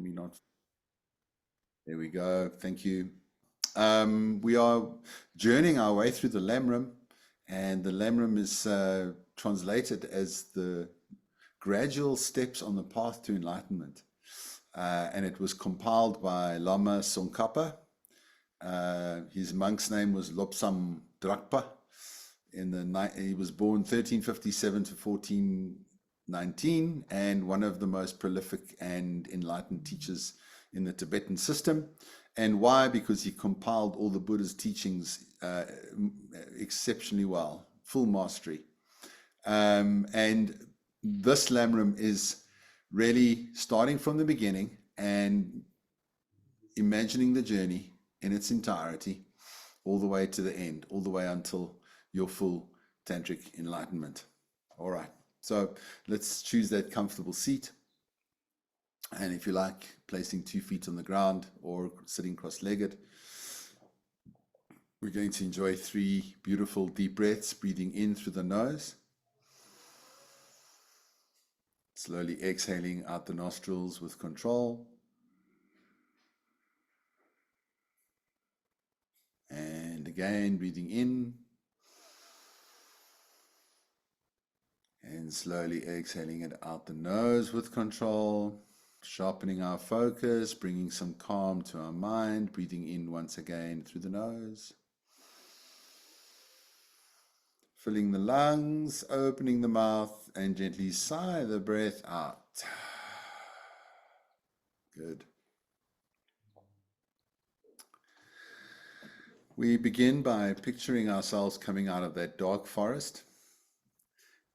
me not. There we go. Thank you. We are journeying our way through the Lamrim, and the Lamrim is translated as the gradual steps on the path to enlightenment. And it was compiled by Lama Tsongkhapa. His monk's name was Lobsang Drakpa. He was born 1357 to 1419, and one of the most prolific and enlightened teachers in the Tibetan system. And why? Because he compiled all the Buddha's teachings exceptionally well, full mastery. And this Lamrim is really starting from the beginning and imagining the journey in its entirety, all the way to the end, all the way until your full tantric enlightenment. All right, so let's choose that comfortable seat. And if you like, placing 2 feet on the ground or sitting cross-legged. We're going to enjoy 3 beautiful deep breaths, breathing in through the nose. Slowly exhaling out the nostrils with control. And again, breathing in. And slowly exhaling it out the nose with control. Sharpening our focus, bringing some calm to our mind. Breathing in once again through the nose. Filling the lungs, opening the mouth, and gently sigh the breath out. Good. We begin by picturing ourselves coming out of that dark forest.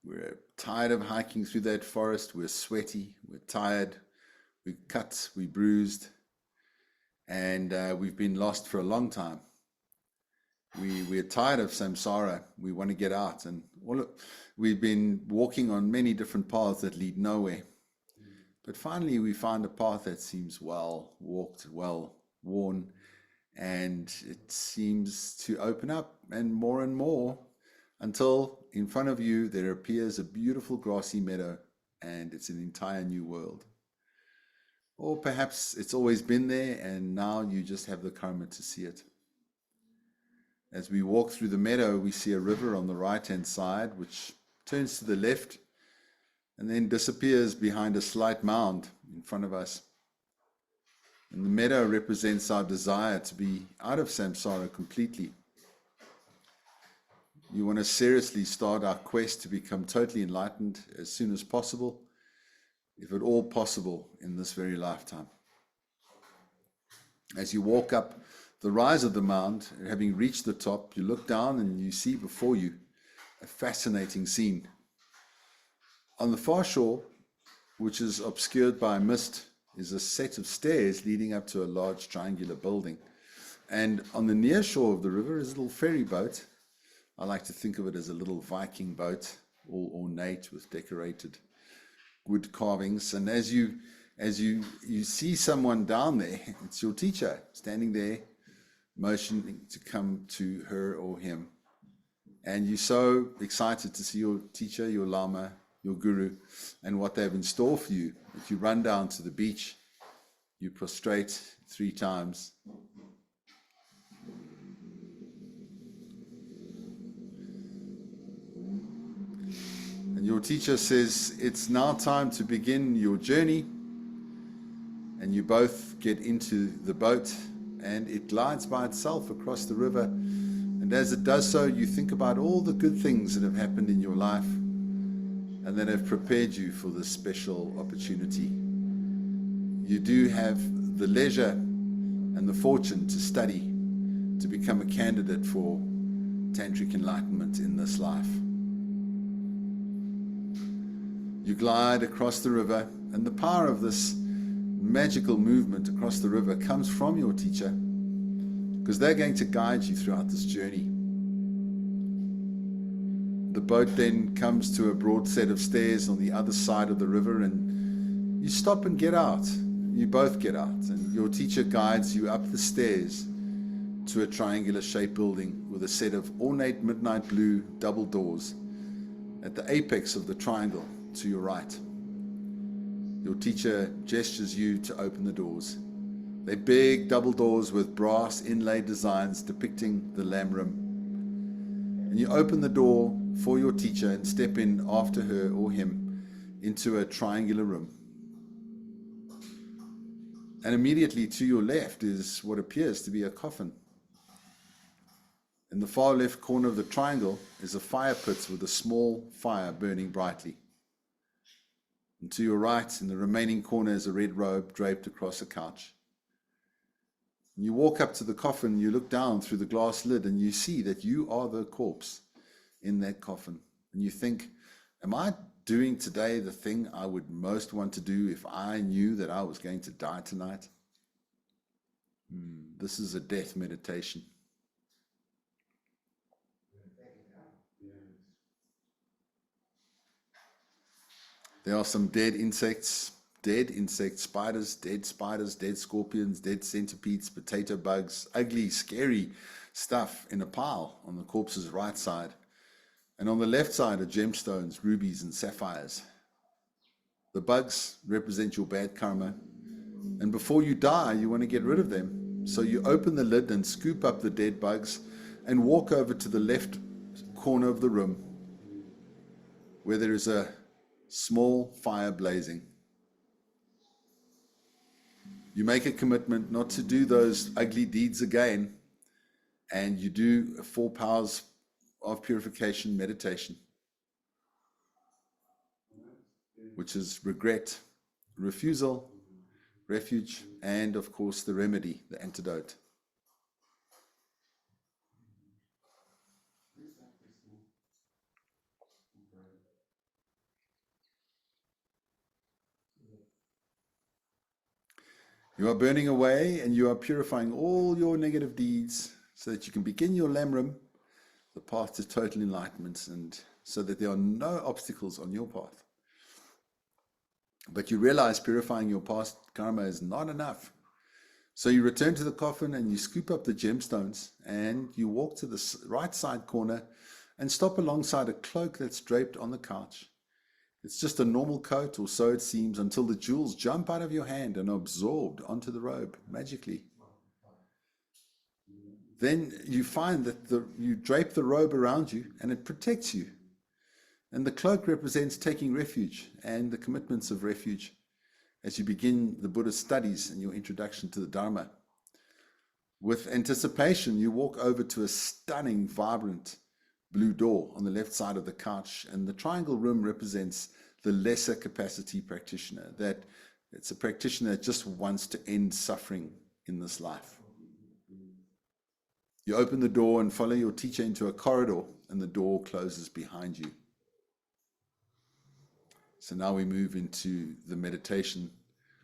We're tired of hiking through that forest. We're sweaty, we're tired, we're cut, we're bruised, and we've been lost for a long time. We're tired of samsara. We want to get out, and we've been walking on many different paths that lead nowhere. But finally, we find a path that seems well walked, well worn, and it seems to open up and more until in front of you there appears a beautiful grassy meadow, and it's an entire new world. Or perhaps it's always been there and now you just have the karma to see it. As we walk through the meadow, we see a river on the right-hand side, which turns to the left and then disappears behind a slight mound in front of us. And the meadow represents our desire to be out of samsara completely. You want to seriously start our quest to become totally enlightened as soon as possible, if at all possible in this very lifetime. As you walk up the rise of the mound, having reached the top, you look down and you see before you a fascinating scene. On the far shore, which is obscured by mist, is a set of stairs leading up to a large triangular building. And on the near shore of the river is a little ferry boat. I like to think of it as a little Viking boat, all ornate with decorated wood carvings. And as you see someone down there, it's your teacher standing there, motioning to come to her or him. And you're so excited to see your teacher, your Lama, your Guru, and what they have in store for you. If you run down to the beach, you prostrate 3 times. And your teacher says, it's now time to begin your journey. And you both get into the boat, and it glides by itself across the river. And as it does so, you think about all the good things that have happened in your life and that have prepared you for this special opportunity. You do have the leisure and the fortune to study, to become a candidate for tantric enlightenment in this life. You glide across the river, and the power of this magical movement across the river comes from your teacher, because they're going to guide you throughout this journey. The boat then comes to a broad set of stairs on the other side of the river, and you stop and get out. You both get out, and your teacher guides you up the stairs to a triangular shaped building with a set of ornate midnight blue double doors at the apex of the triangle to your right. Your teacher gestures you to open the doors. They're big double doors with brass inlaid designs depicting the Lamrim. And you open the door for your teacher and step in after her or him into a triangular room. And immediately to your left is what appears to be a coffin. In the far left corner of the triangle is a fire pit with a small fire burning brightly. And to your right, in the remaining corner, is a red robe draped across a couch. You walk up to the coffin, you look down through the glass lid, and you see that you are the corpse in that coffin. And you think, am I doing today the thing I would most want to do if I knew that I was going to die tonight? This is a death meditation. There are some dead insects, spiders, dead scorpions, dead centipedes, potato bugs, ugly, scary stuff in a pile on the corpse's right side. And on the left side are gemstones, rubies, and sapphires. The bugs represent your bad karma. And before you die, you want to get rid of them. So you open the lid and scoop up the dead bugs and walk over to the left corner of the room where there is a small fire blazing. You make a commitment not to do those ugly deeds again, and you do 4 powers of purification meditation, which is regret, refusal, refuge, and of course the remedy, the antidote. You are burning away and you are purifying all your negative deeds so that you can begin your Lamrim, the path to total enlightenment, and so that there are no obstacles on your path. But you realize purifying your past karma is not enough. So you return to the coffin and you scoop up the gemstones and you walk to the right side corner and stop alongside a cloak that's draped on the couch. It's just a normal coat, or so it seems, until the jewels jump out of your hand and are absorbed onto the robe magically. Then you find that you drape the robe around you and it protects you. And the cloak represents taking refuge and the commitments of refuge as you begin the Buddhist studies and your introduction to the Dharma. With anticipation, you walk over to a stunning, vibrant blue door on the left side of the couch, and the triangle room represents the lesser capacity practitioner. That it's a practitioner that just wants to end suffering in this life. You open the door and follow your teacher into a corridor, and the door closes behind you. So now we move into the meditation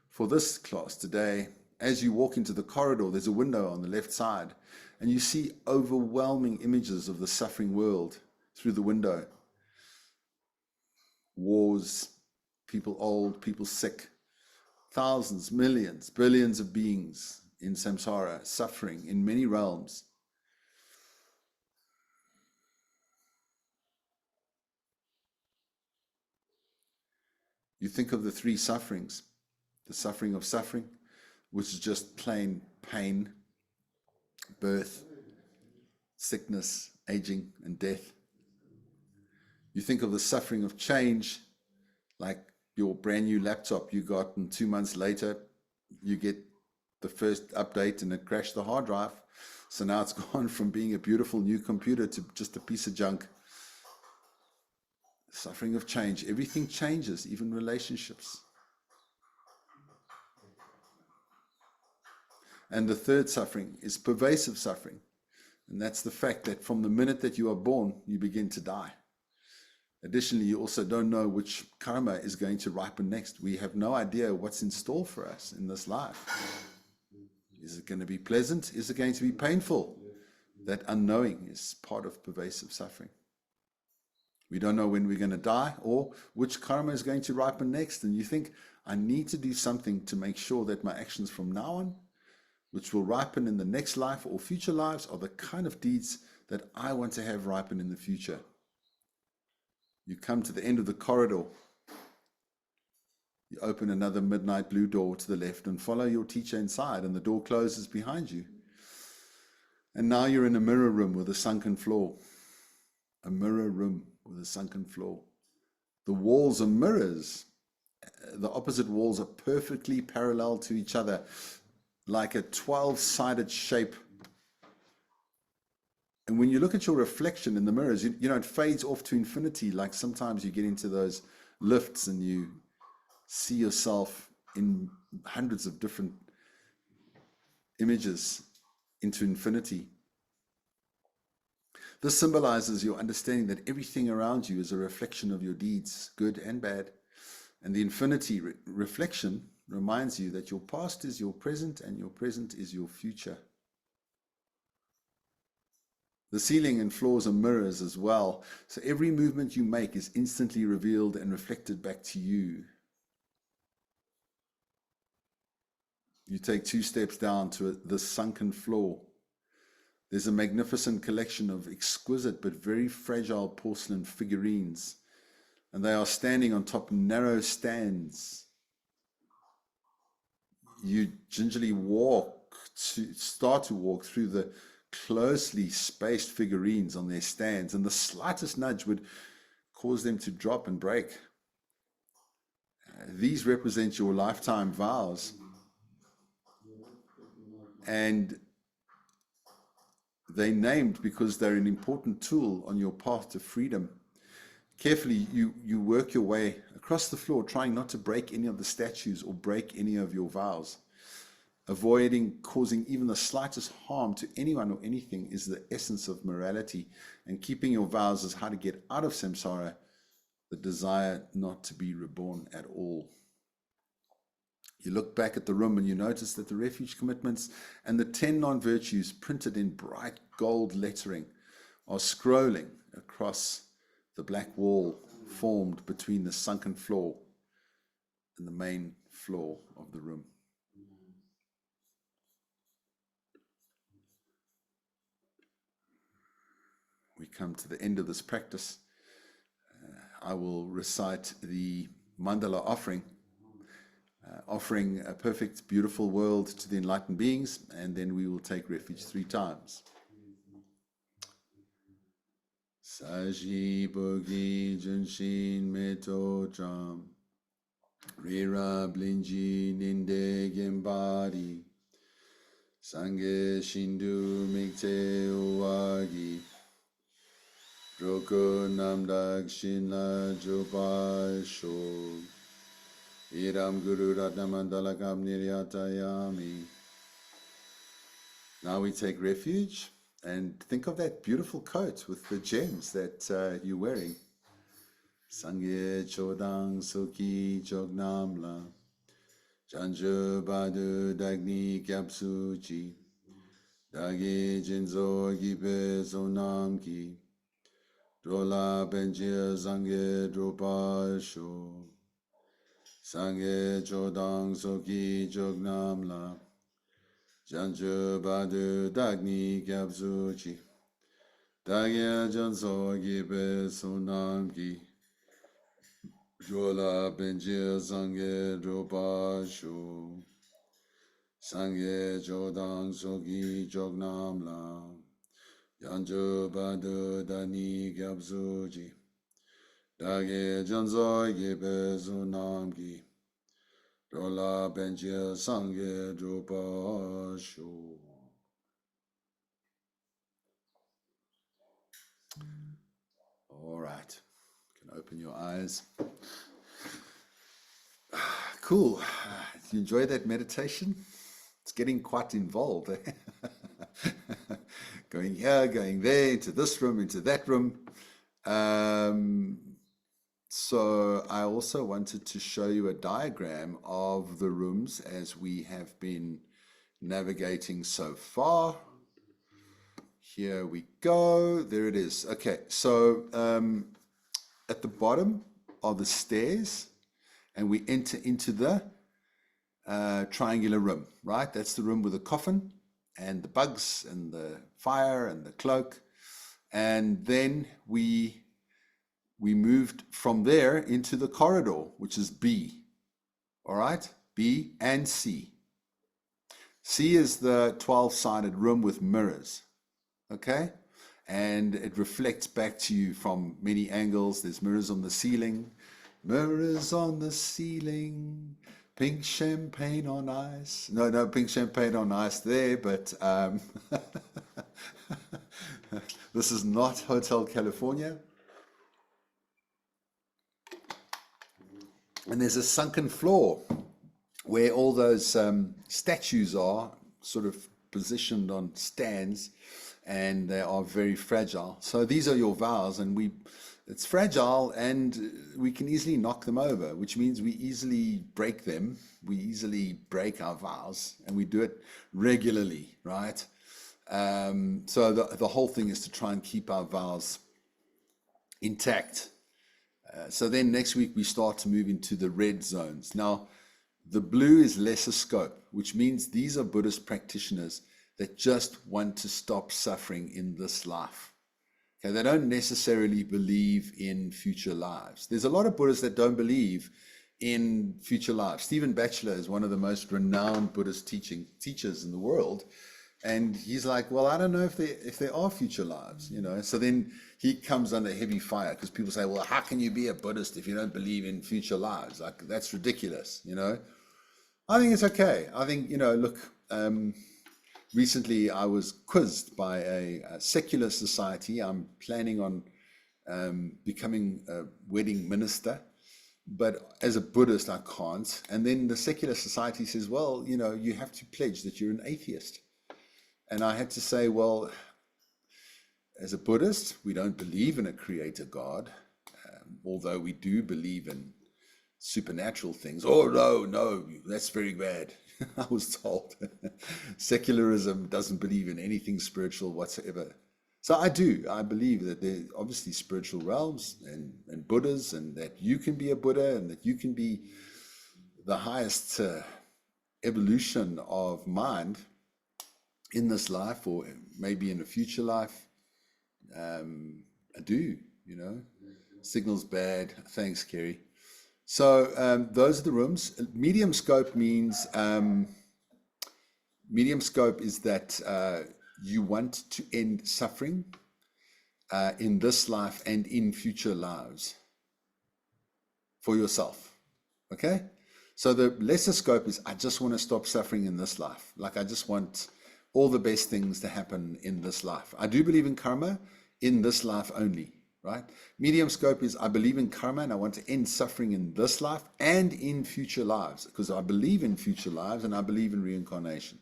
for this class today. As you walk into the corridor, there's a window on the left side, and you see overwhelming images of the suffering world through the window. Wars, people old, people sick, thousands, millions, billions of beings in samsara, suffering in many realms. You think of the 3 sufferings, the suffering of suffering, which is just plain pain, birth, sickness, aging, and death. You think of the suffering of change, like your brand new laptop you got, and 2 months later you get the first update and it crashed the hard drive. So now it's gone from being a beautiful new computer to just a piece of junk. Suffering of change. Everything changes, even relationships. And the third suffering is pervasive suffering. And that's the fact that from the minute that you are born, you begin to die. Additionally, you also don't know which karma is going to ripen next. We have no idea what's in store for us in this life. Is it going to be pleasant? Is it going to be painful? That unknowing is part of pervasive suffering. We don't know when we're going to die or which karma is going to ripen next. And you think, I need to do something to make sure that my actions from now on, which will ripen in the next life or future lives, are the kind of deeds that I want to have ripen in the future. You come to the end of the corridor You open another midnight blue door to the left and follow your teacher inside, and the door closes behind you. And now you're in a mirror room with a sunken floor. A mirror room with a sunken floor. The walls are mirrors. The opposite walls are perfectly parallel to each other, like a 12-sided shape. And when you look at your reflection in the mirrors, you know, it fades off to infinity. Like sometimes you get into those lifts and you see yourself in hundreds of different images into infinity. This symbolizes your understanding that everything around you is a reflection of your deeds, good and bad. And the infinity reflection reminds you that your past is your present and your present is your future. The ceiling and floors are mirrors as well. So every movement you make is instantly revealed and reflected back to you. You take 2 steps down to the sunken floor. There's a magnificent collection of exquisite but very fragile porcelain figurines, and they are standing on top narrow stands. You gingerly start to walk through the closely spaced figurines on their stands, and the slightest nudge would cause them to drop and break. These represent your lifetime vows, and they're named because they're an important tool on your path to freedom. Carefully, you work your way across the floor, trying not to break any of the statues or break any of your vows. Avoiding causing even the slightest harm to anyone or anything is the essence of morality, and keeping your vows is how to get out of samsara, the desire not to be reborn at all. You look back at the room and you notice that the refuge commitments and the 10 non-virtues printed in bright gold lettering are scrolling across the black wall formed between the sunken floor and the main floor of the room. We come to the end of this practice. I will recite the mandala offering, offering a perfect, beautiful world to the enlightened beings, and then we will take refuge 3 times. Saji Bogi Junshin Meto Cham Rira Blinji Ninde Gembari Sange Shindu Mikte Uwagi Roko Namdak Shinla Jopai Sho Iram Guru Ratnamandalakam Niryatayami. Now we take refuge and think of that beautiful coat with the gems that you're wearing. Sangye Chodang Soki Chognamla Janju Badu Dagni Kyapsuchi Dagi Jinzo Gibe Zonamki Drola Benjia Zange Dropa Sho Sangye Chodang Soki Chognamla Janju Badu Dagni Kyapsuchi Dagi Janzo Gibe Zonamki Drola Benjia Zange Dropa Sho Sangye Chodang Soki Chognamla Yanju Badu Dani Gyabzuji Dage Janzo Gibe Zunamgi Drola Benjia Sangye Dropa Sho. All right, you can open your eyes. Cool. You enjoy that meditation? It's getting quite involved. Going here, going there, into this room, into that room. So I also wanted to show you a diagram of the rooms as we have been navigating so far. Here we go. There it is. Okay, so at the bottom are the stairs, and we enter into the triangular room, right? That's the room with the coffin and the bugs and the fire and the cloak. And then we moved from there into the corridor, which is B. All right, B and C. C is the 12-sided room with mirrors. Okay, and it reflects back to you from many angles. There's mirrors on the ceiling, mirrors on the ceiling, pink champagne on ice. No pink champagne on ice there, but this is not Hotel California. And there's a sunken floor where all those statues are sort of positioned on stands, and they are very fragile. So these are your vows, and it's fragile, and we can easily knock them over, which means we easily break them. We easily break our vows, and we do it regularly, right? So the whole thing is to try and keep our vows intact. So then next week we start to move into the red zones. Now, the blue is lesser scope, which means these are Buddhist practitioners that just want to stop suffering in this life. Okay, they don't necessarily believe in future lives. There's a lot of Buddhists that don't believe in future lives. Stephen Batchelor is one of the most renowned Buddhist teachers in the world. And he's like, well, I don't know if there are future lives, you know. So then he comes under heavy fire because people say, well, how can you be a Buddhist if you don't believe in future lives? Like, that's ridiculous, you know. I think it's okay. I think, you know, look, recently I was quizzed by a secular society. I'm planning on becoming a wedding minister, but as a Buddhist, I can't. And then the secular society says, well, you know, you have to pledge that you're an atheist. And I had to say, well, as a Buddhist, we don't believe in a creator God, although we do believe in supernatural things. Oh, no, that's very bad. I was told secularism doesn't believe in anything spiritual whatsoever. So I believe that there are obviously spiritual realms and Buddhas, and that you can be a Buddha, and that you can be the highest evolution of mind in this life, or maybe in a future life. I do, you know. Signal's bad. Thanks, Kerry. So those are the rooms. Medium scope means, medium scope is that you want to end suffering in this life and in future lives for yourself. Okay? So the lesser scope is, I just want to stop suffering in this life. Like, I just want all the best things to happen in this life. I do believe in karma in this life only, right? Medium scope is, I believe in karma and I want to end suffering in this life and in future lives, because I believe in future lives and I believe in reincarnation.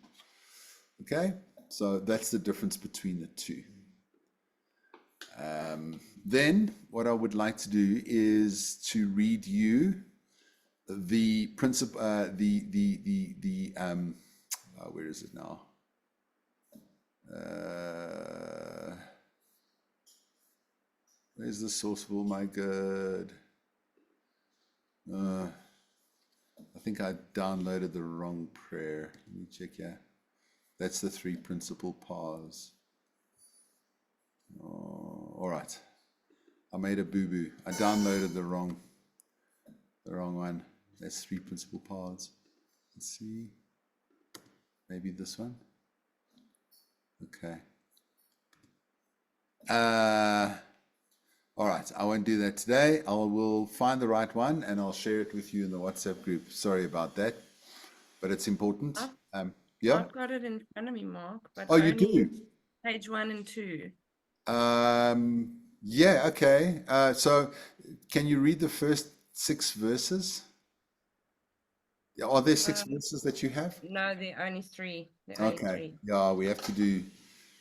Okay? So that's the difference between the two. Then what I would like to do is to read you the principle, where is it now? Where's the source of all my good? I think I downloaded the wrong prayer. Let me check here. That's the three principal paths. Oh, all right. I made a boo-boo. I downloaded the wrong one. That's three principal paths. Let's see. Maybe this one. Okay. All right. I won't do that today. I will find the right one and I'll share it with you in the WhatsApp group. Sorry about that, but it's important. Yeah. I've got it in front of me, Mark, but Oh, you only do? page 1 and 2. Yeah. Okay. So can you read the first 6 verses? Are there 6 verses that you have? No, there are only 3. There are only Okay. 3. Yeah, we have to do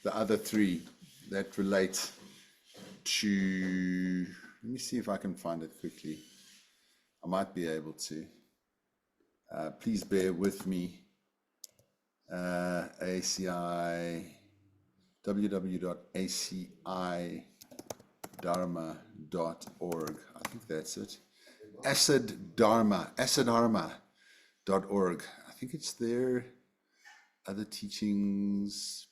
the other 3 that relate to. Let me see if I can find it quickly. I might be able to. Please bear with me. ACI, www.acidharma.org. I think that's it. acidharma.org. I think it's there. Other teachings.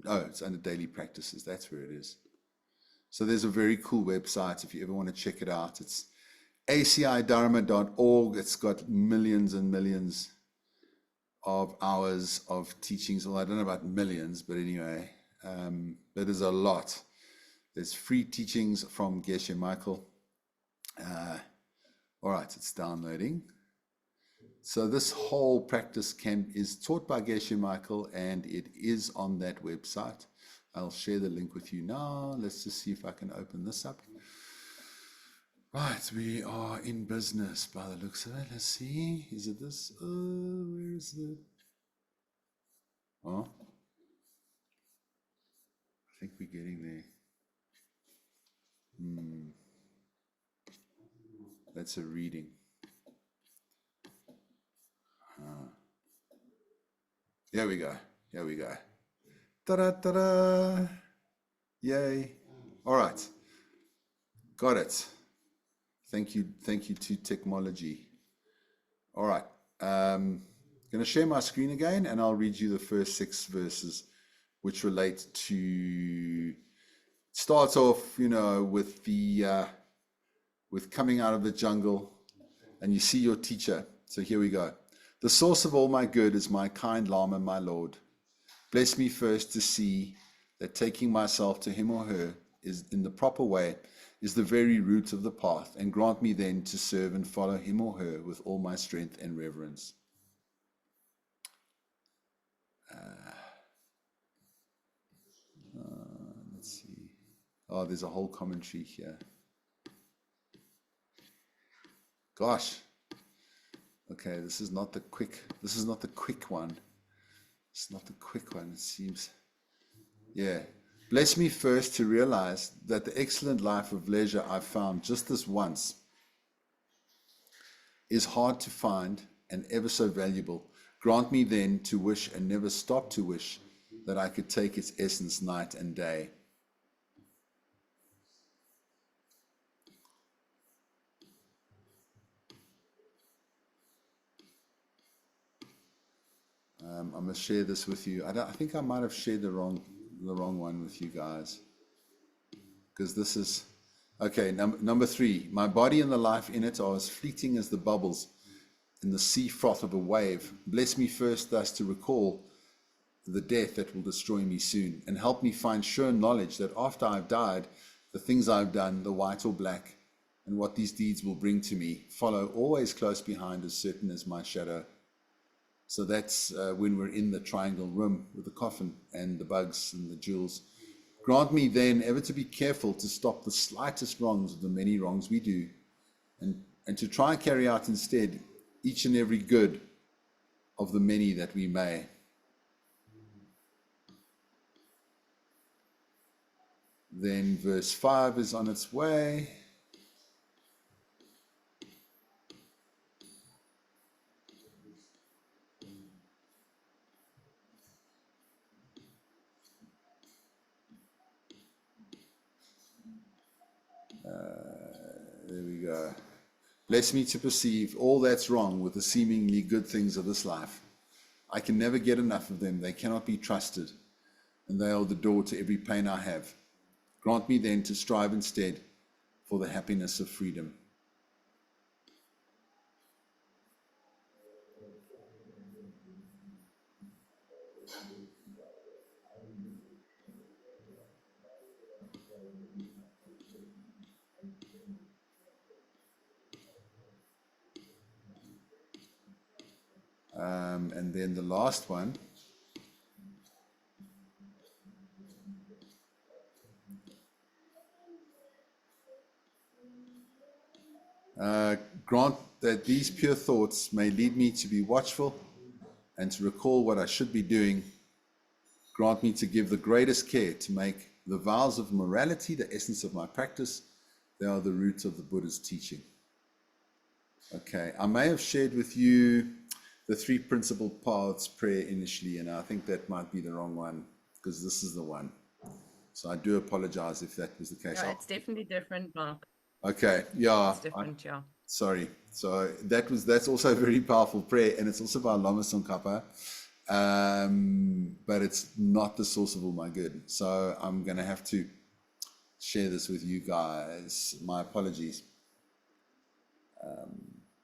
Oh, it's under daily practices. That's where it is. So there's a very cool website if you ever want to check it out. It's acidharma.org. It's got millions and millions of hours of teachings. Well, I don't know about millions, but anyway, that is a lot. There's free teachings from Geshe Michael. All right, it's downloading. So this whole practice is taught by Geshe Michael, and it is on that website. I'll share the link with you now. Let's just see if I can open this up. Right, we are in business by the looks of it. Let's see. Is it this? Where is it? Oh, I think we're getting there. That's a reading. Here we go. Here we go. Ta-da, ta-da. Yay. All right. Got it. Thank you to technology. All right. Going to share my screen again, and I'll read you the first 6 verses, which relate to, starts off, with with coming out of the jungle, and you see your teacher. So here we go. The source of all my good is my kind Lama, my Lord. Bless me first to see that taking myself to him or her is in the proper way is the very root of the path, and grant me then to serve and follow him or her with all my strength and reverence. Let's see. Oh, there's a whole commentary here. Gosh. Okay, this is not the quick one. It's not the quick one, it seems. Yeah. Bless me first to realize that the excellent life of leisure I've found just this once is hard to find and ever so valuable. Grant me then to wish and never stop to wish that I could take its essence night and day. I'm going to share this with you. I think I might have shared the wrong one with you guys, because this is okay. Number 3. My body and the life in it are as fleeting as the bubbles in the sea froth of a wave. Bless me first thus to recall the death that will destroy me soon, and help me find sure knowledge that after I've died, the things I've done, the white or black, and what these deeds will bring to me, follow always close behind, as certain as my shadow. So that's when we're in the triangle room with the coffin and the bugs and the jewels. Grant me then ever to be careful to stop the slightest wrongs of the many wrongs we do, and to try and carry out instead each and every good of the many that we may. Then verse 5 is on its way. There we go. Bless me to perceive all that's wrong with the seemingly good things of this life. I can never get enough of them. They cannot be trusted, and they are the door to every pain I have. Grant me then to strive instead for the happiness of freedom. And then the last one. Grant that these pure thoughts may lead me to be watchful and to recall what I should be doing. Grant me to give the greatest care to make the vows of morality the essence of my practice. They are the roots of the Buddha's teaching. Okay, I may have shared with you the 3 principal paths prayer initially, and I think that might be the wrong one, because this is the one. So I do apologize if that was the case. Yeah, it's definitely different, Mark. Okay, yeah. It's different, yeah. Sorry. So that's also a very powerful prayer, and it's also by Lama Tsongkhapa, but it's not the source of all my good. So I'm going to have to share this with you guys. My apologies.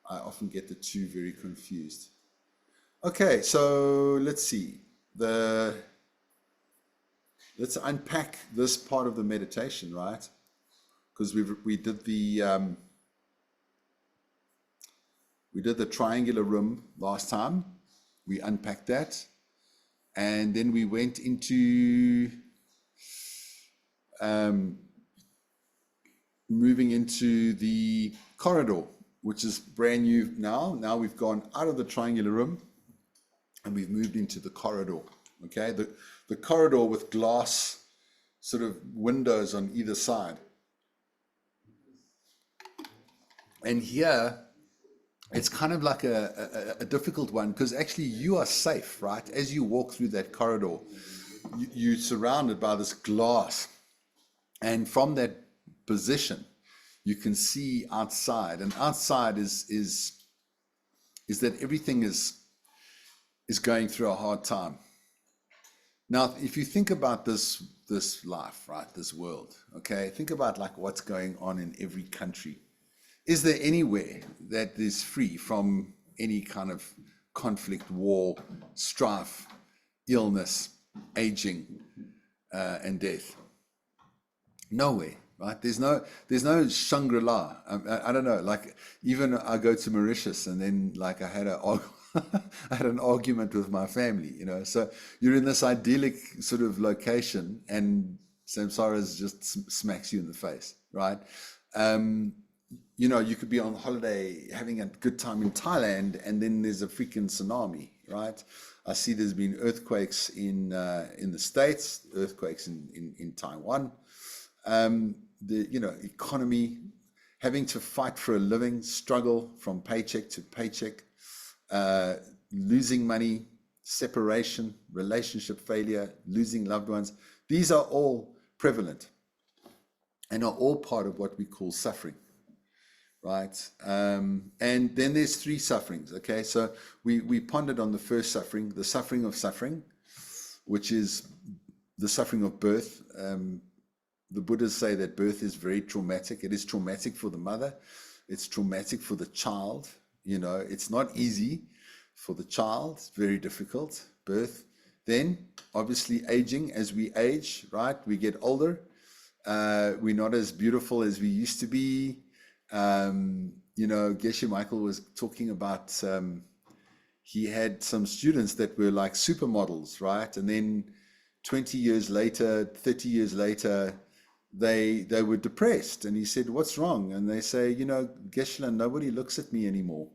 I often get the two very confused. Okay, so let's see. Let's unpack this part of the meditation, right? Because we did the triangular room last time. We unpacked that, and then we went into moving into the corridor, which is brand new now. Now we've gone out of the triangular room and we've moved into the corridor. Okay, the corridor with glass sort of windows on either side. And here it's kind of like a difficult one, because actually you are safe, right? As you walk through that corridor, you're surrounded by this glass. And from that position, you can see outside. And outside is that everything is going through a hard time. Now, if you think about this life, right, this world, okay, think about like what's going on in every country. Is there anywhere that is free from any kind of conflict, war, strife, illness, aging, and death? Nowhere, right? There's no Shangri-La. I don't know. Like, even I go to Mauritius, and then like I had an argument with my family. So you're in this idyllic sort of location, and samsara just smacks you in the face, right? You could be on holiday having a good time in Thailand, and then there's a freaking tsunami, right? I see there's been earthquakes in the States, earthquakes in Taiwan. The economy, having to fight for a living, struggle from paycheck to paycheck, losing money, separation, relationship failure, losing loved ones. These are all prevalent and are all part of what we call suffering. Right, and then there's three sufferings. Okay, so we pondered on the first suffering, the suffering of suffering, which is the suffering of birth. The Buddhas say that birth is very traumatic. It is traumatic for the mother. It's traumatic for the child. It's not easy for the child. It's very difficult. Birth. Then, obviously, aging. As we age, right, we get older. We're not as beautiful as we used to be. Geshe Michael was talking about he had some students that were like supermodels, right? And then 20 years later, 30 years later, they were depressed. And he said, "What's wrong?" And they say, Geshe, nobody looks at me anymore.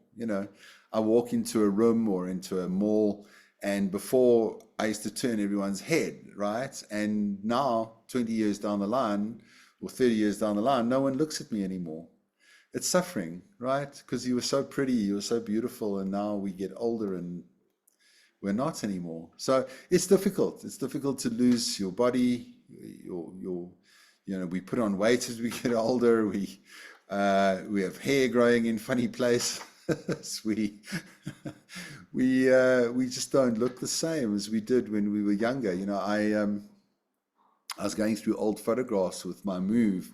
I walk into a room or into a mall, and before I used to turn everyone's head, right? And now, 20 years down the line or 30 years down the line, no one looks at me anymore. It's suffering, right? Because you were so pretty, you were so beautiful, and now we get older and we're not anymore. So it's difficult. It's difficult to lose your body. We put on weight as we get older. We have hair growing in funny places. we just don't look the same as we did when we were younger. I was going through old photographs with my move.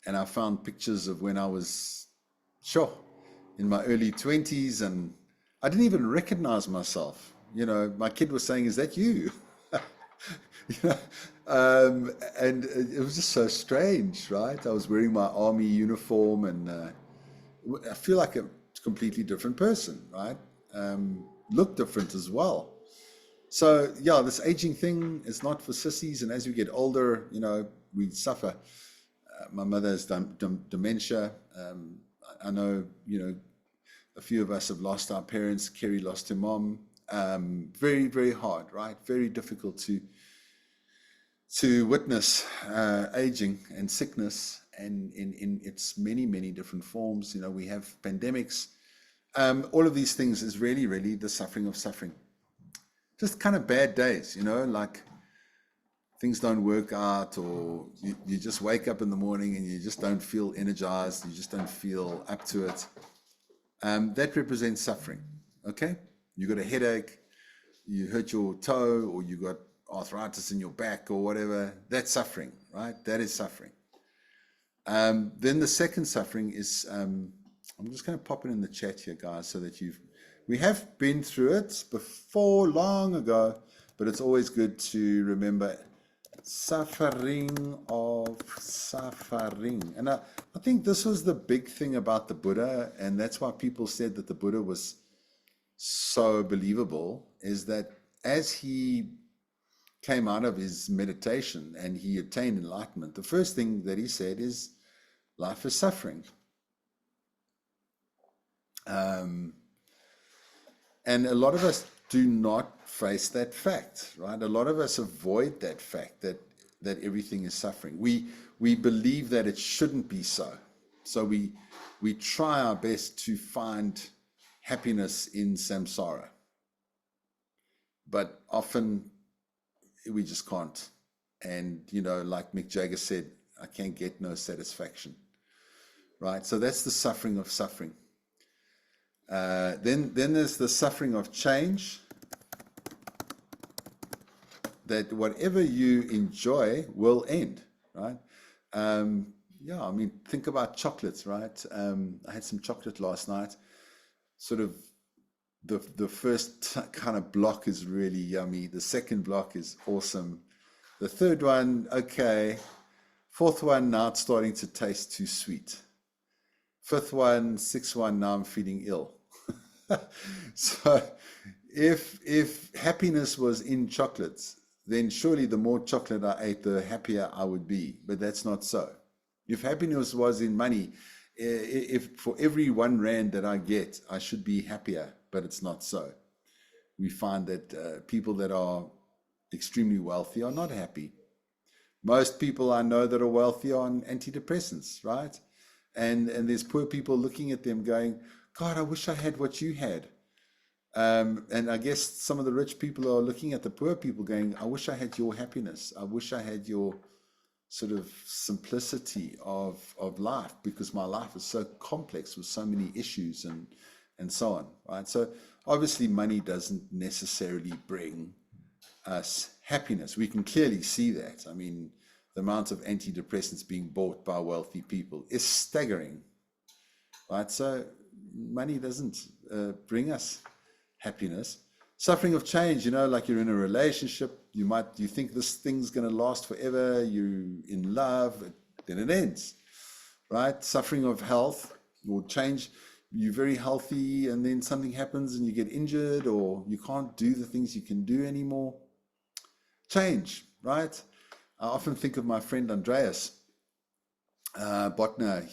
And I found pictures of when I was, in my early 20s, and I didn't even recognize myself. My kid was saying, "Is that you?" And it was just so strange, right? I was wearing my army uniform, and I feel like a completely different person, right? Look different as well. So yeah, this aging thing is not for sissies, and as we get older, we suffer. My mother has dementia. I know, a few of us have lost our parents. Kerry lost her mom. Very, very hard, right? Very difficult to witness aging and sickness, and in its many, many different forms. We have pandemics. All of these things is really, really the suffering of suffering. Just kind of bad days, like things don't work out, or you just wake up in the morning and you just don't feel energized, you just don't feel up to it. That represents suffering, okay? You got a headache, you hurt your toe, or you got arthritis in your back or whatever. That's suffering, right? That is suffering. Then the second suffering is I'm just going to pop it in the chat here, guys, so that we have been through it before long ago, but it's always good to remember suffering of suffering. And I think this was the big thing about the Buddha, and that's why people said that the Buddha was so believable, is that as he came out of his meditation and he attained enlightenment, the first thing that he said is, life is suffering. And a lot of us do not face that fact, right? A lot of us avoid that fact that everything is suffering. We believe that it shouldn't be so. So we try our best to find happiness in samsara. But often we just can't. And, like Mick Jagger said, I can't get no satisfaction, right? So that's the suffering of suffering. Then there's the suffering of change, that whatever you enjoy will end, right? Think about chocolates, right? I had some chocolate last night. Sort of the first kind of block is really yummy. The second block is awesome. The third one, okay. Fourth one, now it's starting to taste too sweet. Fifth one, sixth one, now I'm feeling ill. So if happiness was in chocolates, then surely the more chocolate I ate, the happier I would be. But that's not so. If happiness was in money, if for every R1 that I get, I should be happier, but it's not so. We find that people that are extremely wealthy are not happy. Most people I know that are wealthy are on antidepressants, right? And there's poor people looking at them going, God, I wish I had what you had. And I guess some of the rich people are looking at the poor people going, I wish I had your happiness. I wish I had your sort of simplicity of life, because my life is so complex with so many issues and so on, right? So obviously money doesn't necessarily bring us happiness. We can clearly see that. I mean, the amount of antidepressants being bought by wealthy people is staggering, right? So money doesn't bring us happiness. Suffering of change, like you're in a relationship, you think this thing's going to last forever, you're in love, then it ends, right? Suffering of health or change, you're very healthy and then something happens and you get injured or you can't do the things you can do anymore. Change, right? I often think of my friend Andreas Botner.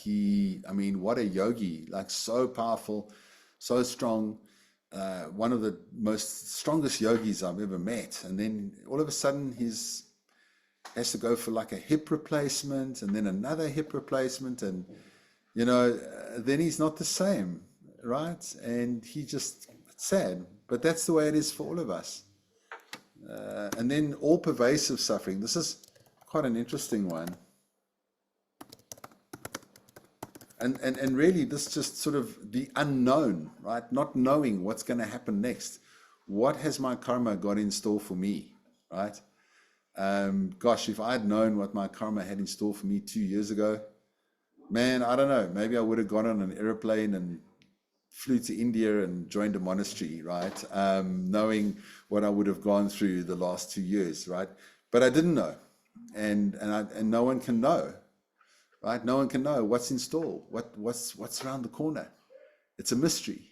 What a yogi, like so powerful, so strong. One of the most strongest yogis I've ever met. And then all of a sudden he's has to go for like a hip replacement and then another hip replacement. And, then he's not the same, right? And it's sad, but that's the way it is for all of us. And then all pervasive suffering. This is quite an interesting one. And really, this just sort of the unknown, right? Not knowing what's going to happen next. What has my karma got in store for me, right? Gosh, if I had known what my karma had in store for me 2 years ago, man, I don't know. Maybe I would have gone on an airplane and flew to India and joined a monastery, right? Knowing what I would have gone through the last 2 years, right? But I didn't know, and no one can know. Right? No one can know what's in store, what's around the corner. It's a mystery,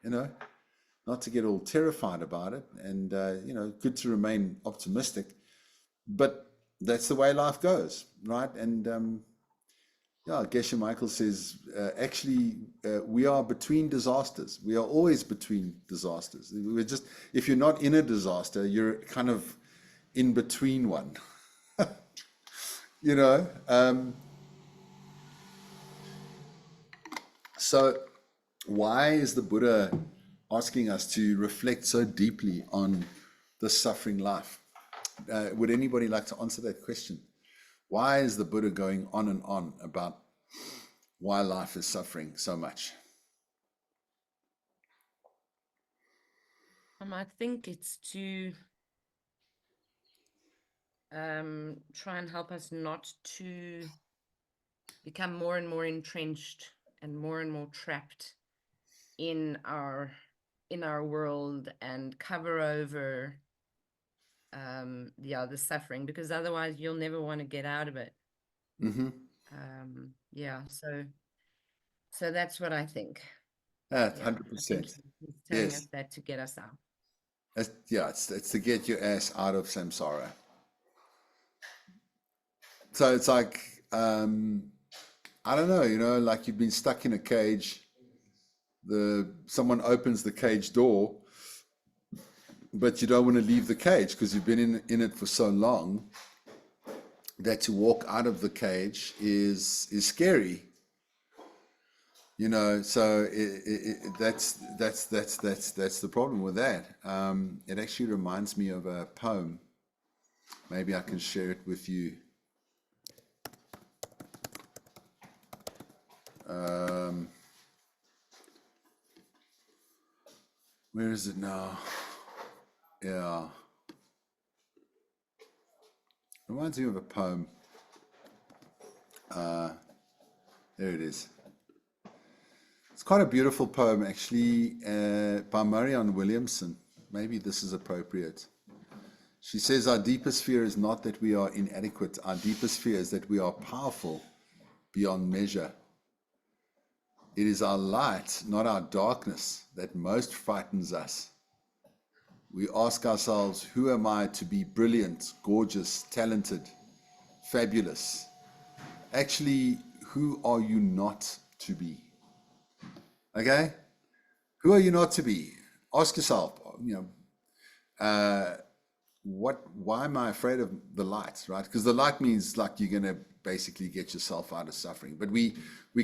not to get all terrified about it. And, good to remain optimistic. But that's the way life goes, right? And, Geshe Michael says, we are between disasters. We are always between disasters. If you're not in a disaster, you're kind of in between one, So why is the Buddha asking us to reflect so deeply on the suffering life? Would anybody like to answer that question? Why is the Buddha going on and on about why life is suffering so much? I think it's to try and help us not to become more and more entrenched and more trapped in our world and cover over the suffering, because otherwise you'll never want to get out of it. Mm-hmm. Yeah, so that's what I think. Yeah, Yeah, I think 100%. he's telling us Yes. that to get us out. It's to get your ass out of samsara. So it's like, I don't know, like you've been stuck in a cage. Someone opens the cage door, but you don't want to leave the cage because you've been in it for so long that to walk out of the cage is scary. So that's the problem with that. It actually reminds me of a poem. Maybe I can share it with you. Where is it now? Yeah. Reminds me of a poem. There it is. It's quite a beautiful poem, actually, by Marianne Williamson. Maybe this is appropriate. She says, our deepest fear is not that we are inadequate. Our deepest fear is that we are powerful beyond measure. It is our light, not our darkness, that most frightens us. We ask ourselves, who am I to be brilliant, gorgeous, talented, fabulous? Actually, who are you not to be? Okay? Who are you not to be? Ask yourself, why am I afraid of the light, right? Because the light means like you're going to basically get yourself out of suffering. But we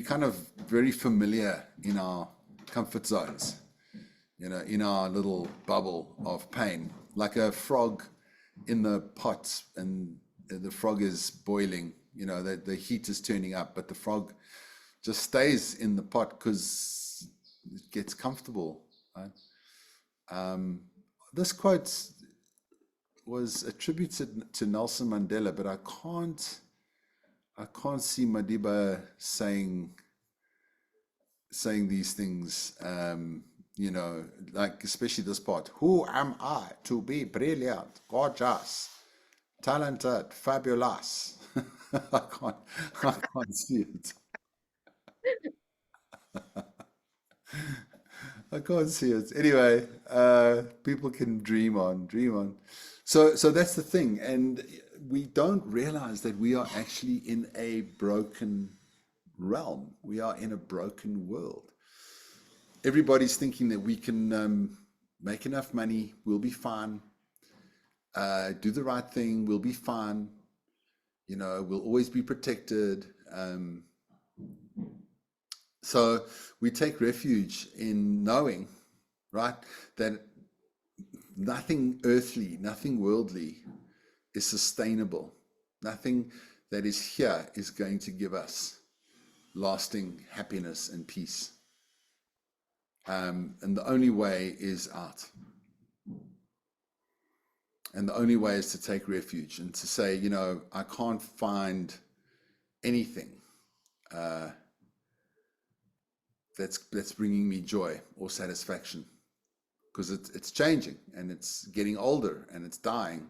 kind of very familiar in our comfort zones, in our little bubble of pain, like a frog in the pot, and the frog is boiling, the heat is turning up, but the frog just stays in the pot because it gets comfortable, right? This quote was attributed to Nelson Mandela, but I can't see Madiba saying these things, like especially this part. Who am I to be brilliant, gorgeous, talented, fabulous? I can't see it. I can't see it. Anyway, people can dream on. So that's the thing, and we don't realize that we are actually in a broken realm. We are in a broken world. Everybody's thinking that we can make enough money, we'll be fine. Do the right thing, we'll be fine. We'll always be protected. So we take refuge in knowing, right, that nothing earthly, nothing worldly is sustainable. Nothing that is here is going to give us lasting happiness and peace. And the only way is out. And the only way is to take refuge and to say, I can't find anything that's bringing me joy or satisfaction, because it's changing and it's getting older and it's dying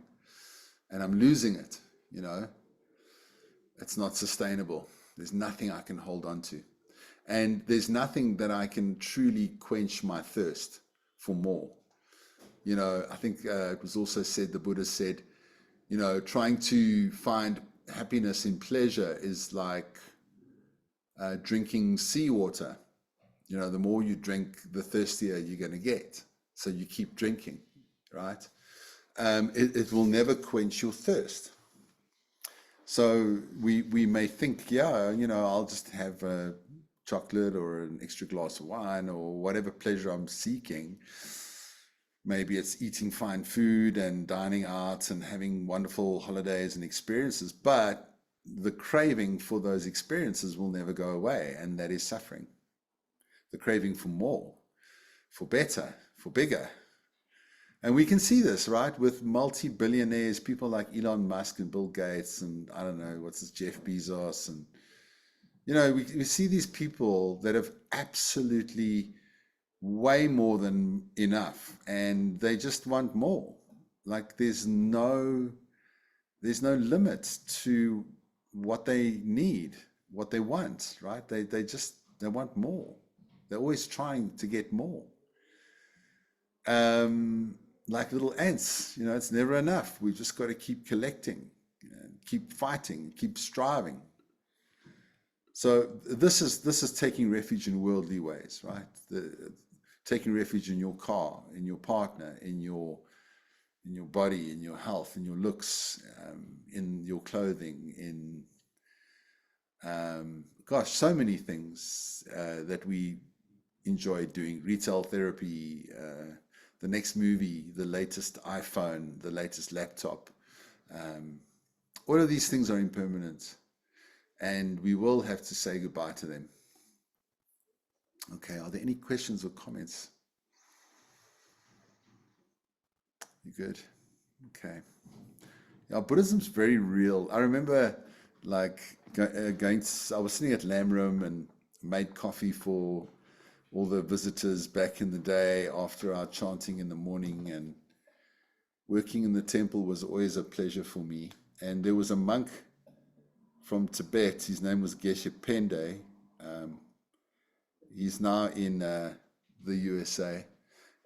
and I'm losing it. It's not sustainable. There's nothing I can hold on to, and there's nothing that I can truly quench my thirst for more. I think it was also said, the Buddha said, trying to find happiness in pleasure is like drinking seawater. The more you drink, the thirstier you're going to get. So you keep drinking, right? It will never quench your thirst. So we may think, I'll just have a chocolate or an extra glass of wine or whatever pleasure I'm seeking. Maybe it's eating fine food and dining out and having wonderful holidays and experiences, but the craving for those experiences will never go away, and that is suffering. The craving for more, for better, for bigger. And we can see this, right, with multi-billionaires, people like Elon Musk and Bill Gates and I don't know, what's this, Jeff Bezos and You know, we see these people that have absolutely way more than enough, and they just want more. Like there's no limit to what they need, what they want, right? They want more. They're always trying to get more. Um, like little ants, you know, it's never enough. We've just got to keep collecting, you know, keep fighting, keep striving. So this is taking refuge in worldly ways, right? Taking refuge in your car, in your partner, in your body, in your health, in your looks, in your clothing, in gosh, so many things that we enjoy doing. Retail therapy, the next movie, the latest iPhone, the latest laptop. Um, all of these things are impermanent, and we will have to say goodbye to them. Okay, are there any questions or comments? You good? Okay. Yeah, Buddhism's very real. I remember like I was sitting at Lamb Room and made coffee for all the visitors back in the day after our chanting in the morning, and working in the temple was always a pleasure for me. And there was a monk from Tibet. His name was Geshe Pende. Um, he's now in the USA.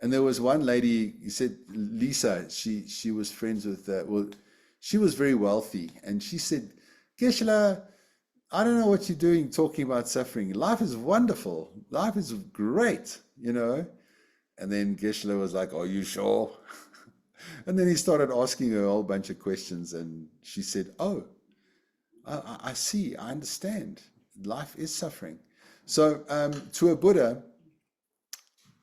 And there was one lady, he said, Lisa, she was friends with, well, she was very wealthy. And she said, Geshe-la, I don't know what you're doing talking about suffering. Life is wonderful. Life is great, you know. And then Geshe-la was like, are you sure? And then he started asking her a whole bunch of questions. And she said, oh, I see, I understand. Life is suffering. So to a Buddha,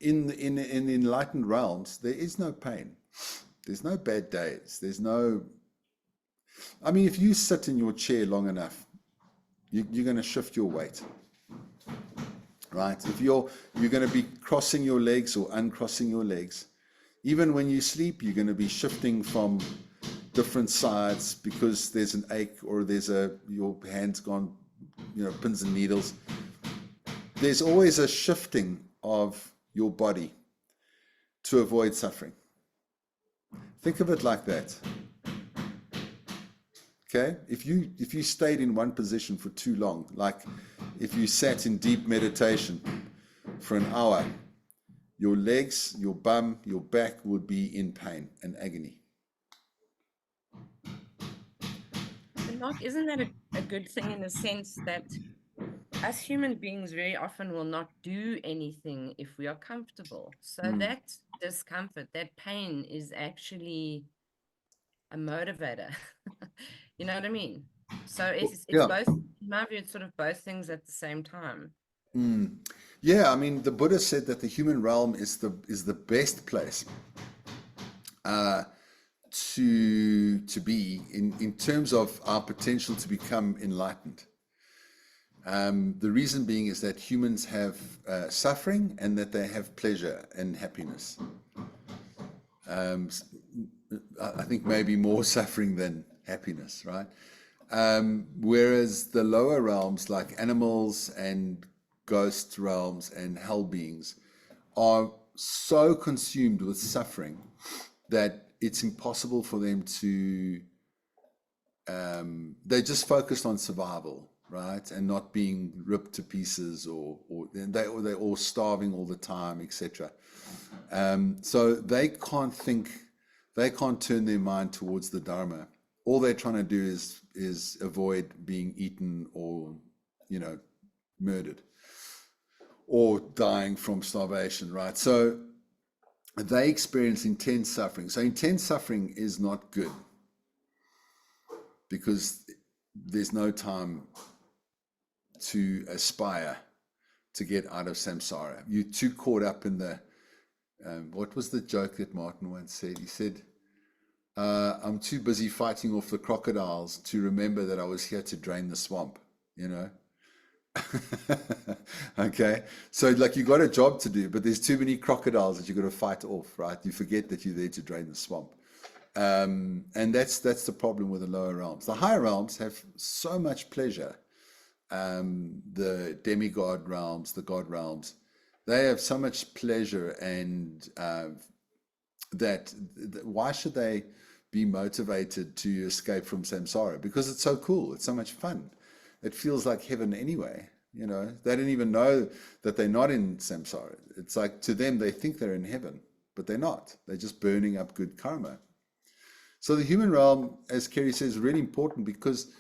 in enlightened realms, there is no pain. There's no bad days. There's no, I mean, if you sit in your chair long enough, you're going to shift your weight, right? If you're going to be crossing your legs or uncrossing your legs. Even when you sleep, you're going to be shifting from different sides because there's an ache or your hand's gone, you know, pins and needles. There's always a shifting of your body to avoid suffering. Think of it like that. Okay? If you stayed in one position for too long, like if you sat in deep meditation for an hour, your legs, your bum, your back would be in pain and agony. But Mark, isn't that a good thing in the sense that us human beings very often will not do anything if we are comfortable. So that discomfort, that pain is actually a motivator. You know what I mean? So it's Yeah. both, in my view, it's sort of both things at the same time. Yeah, I mean, the Buddha said that the human realm is the best place to be in terms of our potential to become enlightened. The reason being is that humans have suffering and that they have pleasure and happiness. I think maybe more suffering than happiness, right? Whereas the lower realms, like animals and ghost realms and hell beings, are so consumed with suffering that it's impossible for them to, they're just focused on survival, right? And not being ripped to pieces or they're all starving all the time, etc. So they can't think, they can't turn their mind towards the Dharma. All they're trying to do is avoid being eaten or, you know, murdered or dying from starvation, right? So they experience intense suffering. So intense suffering is not good because there's no time to aspire to get out of samsara. You're too caught up in the, what was the joke that Martin once said? He said, I'm too busy fighting off the crocodiles to remember that I was here to drain the swamp, you know? Okay, so like you got a job to do, but there's too many crocodiles that you got to fight off, right? You forget that you're there to drain the swamp, and that's the problem with the lower realms. The higher realms have so much pleasure the demigod realms, the god realms, they have so much pleasure, and that why should they be motivated to escape from samsara? Because it's so cool, it's so much fun, it feels like heaven anyway. You know, they don't even know that they're not in samsara. It's like, to them, they think they're in heaven, but they're not. They're just burning up good karma. So the human realm, as Kerry says, is really important, because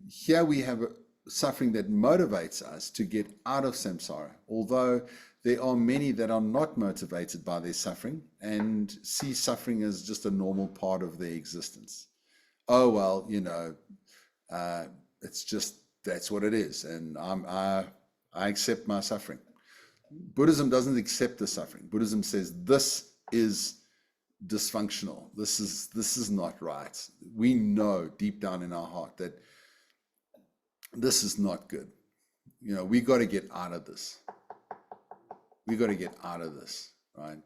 here we have a suffering that motivates us to get out of samsara, although there are many that are not motivated by their suffering and see suffering as just a normal part of their existence. Oh, well, you know, it's just, that's what it is, and I accept my suffering. Buddhism doesn't accept the suffering. Buddhism says this is dysfunctional. This is not right. We know deep down in our heart that this is not good. You know, we got to get out of this. We got to get out of this, right?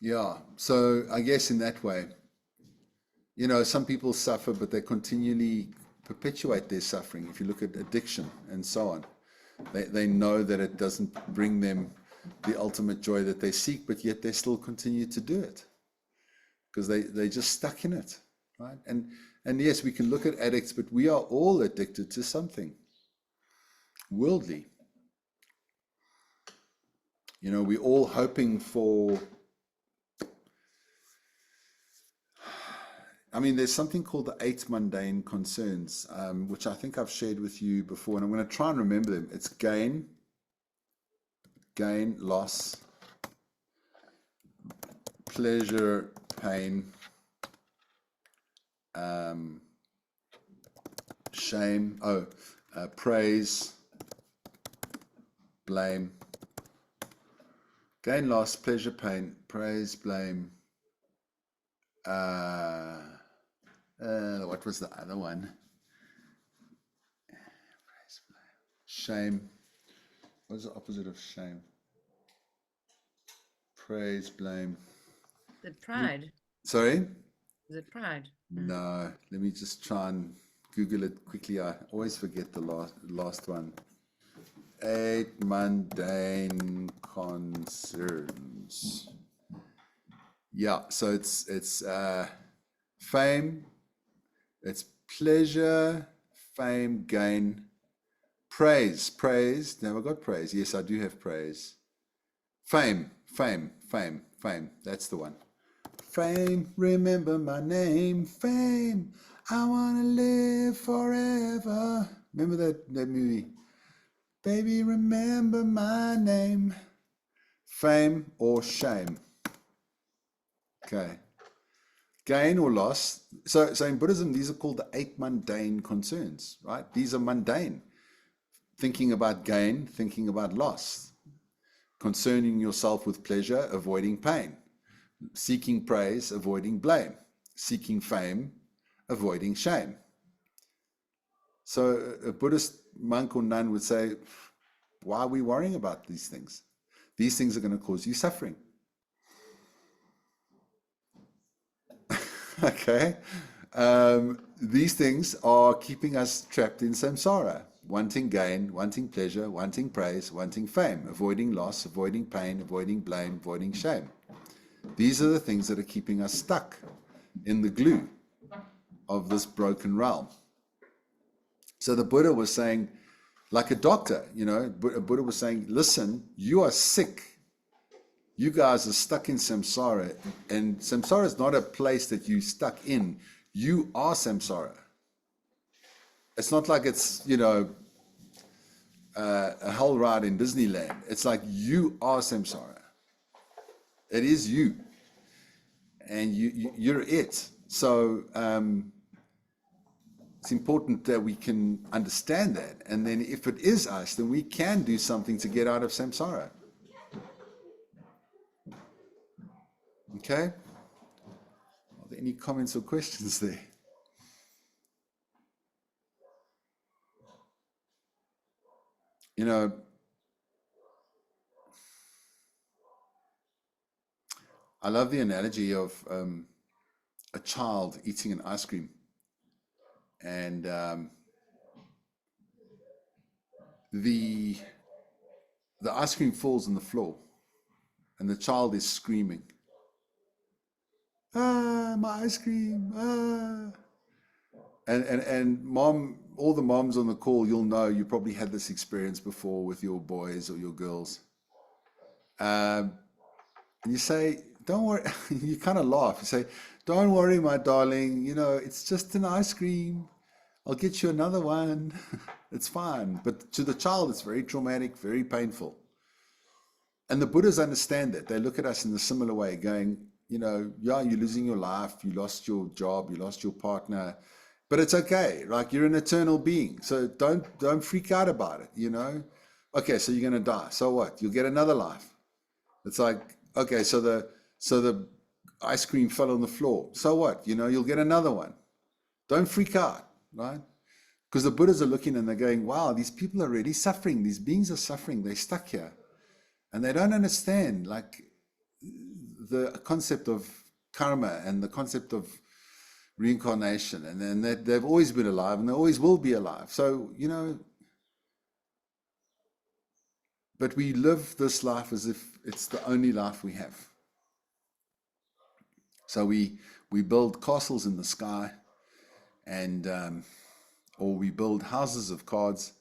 Yeah. So I guess in that way, you know, some people suffer, but they continually perpetuate their suffering. If you look at addiction and so on, they know that it doesn't bring them the ultimate joy that they seek, but yet they still continue to do it because they're just stuck in it, right? And yes, we can look at addicts, but we are all addicted to something worldly. You know, we're all hoping for, I mean, there's something called the 8 mundane concerns, which I think I've shared with you before, and I'm going to try and remember them. It's gain, loss, pleasure, pain, shame, praise, blame. Gain, loss, pleasure, pain, praise, blame. What was the other one? Praise, blame. Shame. What is the opposite of shame? Praise, blame. Is it pride? Sorry? Is it pride? No. Let me just try and Google it quickly. I always forget the last one. 8 mundane concerns. Yeah, so it's fame, it's pleasure, fame, gain, praise. Never got praise. Yes, I do have praise. Fame. That's the one. Fame, remember my name. Fame, I wanna live forever. Remember that movie? Baby, remember my name. Fame or shame. Okay. Gain or loss. So in Buddhism, these are called the 8 mundane concerns, right? These are mundane. Thinking about gain, thinking about loss. Concerning yourself with pleasure, avoiding pain. Seeking praise, avoiding blame. Seeking fame, avoiding shame. So a Buddhist monk or nun would say, why are we worrying about these things? These things are going to cause you suffering. Okay. These things are keeping us trapped in samsara, wanting gain, wanting pleasure, wanting praise, wanting fame, avoiding loss, avoiding pain, avoiding blame, avoiding shame. These are the things that are keeping us stuck in the glue of this broken realm. So the Buddha was saying, like a doctor, you know, Buddha was saying, listen, you are sick. You guys are stuck in samsara, and samsara is not a place that you're stuck in. You are samsara. It's not like it's, you know, a hell ride in Disneyland. It's like you are samsara. It is you, and you're it. So it's important that we can understand that, and then if it is us, then we can do something to get out of samsara. Okay? Are there any comments or questions there? You know, I love the analogy of a child eating an ice cream. and the ice cream falls on the floor, and the child is screaming, "Ah, my ice cream! Ah!" And mom, all the moms on the call, you'll know, you probably had this experience before with your boys or your girls. And you say, "Don't worry." You kind of laugh. You say, "Don't worry, my darling. You know, it's just an ice cream. I'll get you another one. It's fine." But to the child, it's very traumatic, very painful. And the Buddhas understand that. They look at us in a similar way, going, you know, yeah, you're losing your life. You lost your job. You lost your partner. But it's okay. Like, you're an eternal being. So don't freak out about it, you know? Okay, so you're going to die. So what? You'll get another life. It's like, okay, so the ice cream fell on the floor. So what? You know, you'll get another one. Don't freak out, right? Because the Buddhas are looking and they're going, wow, these people are really suffering. These beings are suffering. They're stuck here. And they don't understand, like, the concept of karma and the concept of reincarnation, and then that they've always been alive and they always will be alive. So, you know, but we live this life as if it's the only life we have. So we build castles in the sky, and or we build houses of cards,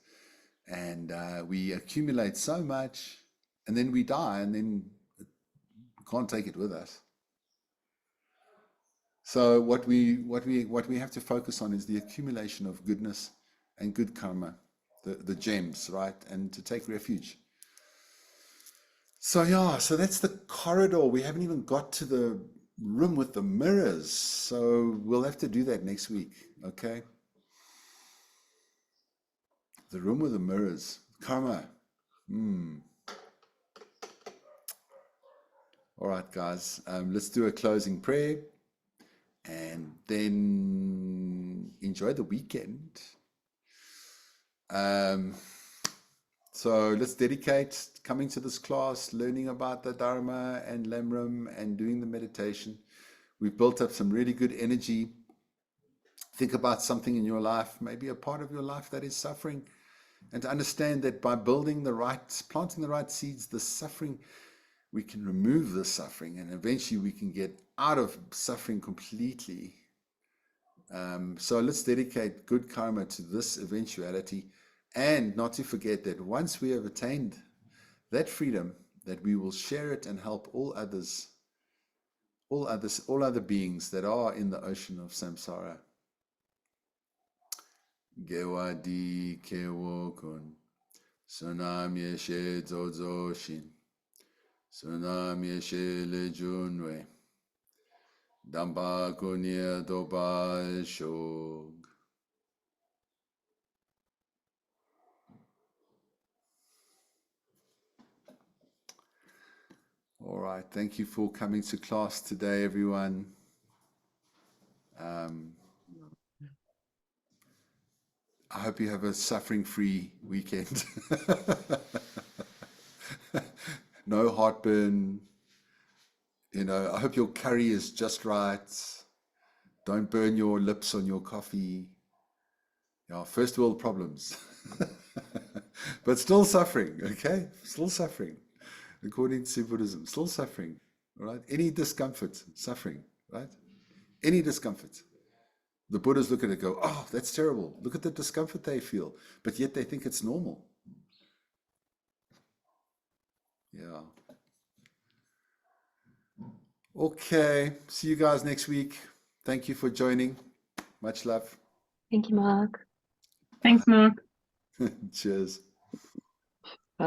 and we accumulate so much, and then we die, and then we can't take it with us. So what we have to focus on is the accumulation of goodness and good karma, the gems, right? And to take refuge. So yeah, so that's the corridor. We haven't even got to the room with the mirrors. So we'll have to do that next week, okay? The room with the mirrors, karma. All right, guys, let's do a closing prayer. And then enjoy the weekend. So let's dedicate coming to this class, learning about the Dharma and Lamrim and doing the meditation. We've built up some really good energy. Think about something in your life, maybe a part of your life that is suffering, and to understand that by building the right, planting the right seeds, the suffering, we can remove the suffering, and eventually we can get out of suffering completely. So let's dedicate good karma to this eventuality, and not to forget that once we have attained that freedom, that we will share it and help all other beings that are in the ocean of samsara. Gewadi kewokun, sunam yeshe zozoshin, sunam yeshe lejunwe. Damba kunya doba shog. All right, thank you for coming to class today, everyone. I hope you have a suffering-free weekend. No heartburn. You know, I hope your curry is just right. Don't burn your lips on your coffee. Yeah, first world problems. But still suffering, okay? Still suffering. According to Buddhism, still suffering, right? Any discomfort, suffering, right? Any discomfort. The Buddhas look at it and go, oh, that's terrible. Look at the discomfort they feel. But yet they think it's normal. Yeah. Okay. See you guys next week. Thank you for joining. Much love. Thank you, Mark. Thanks, Mark. Cheers.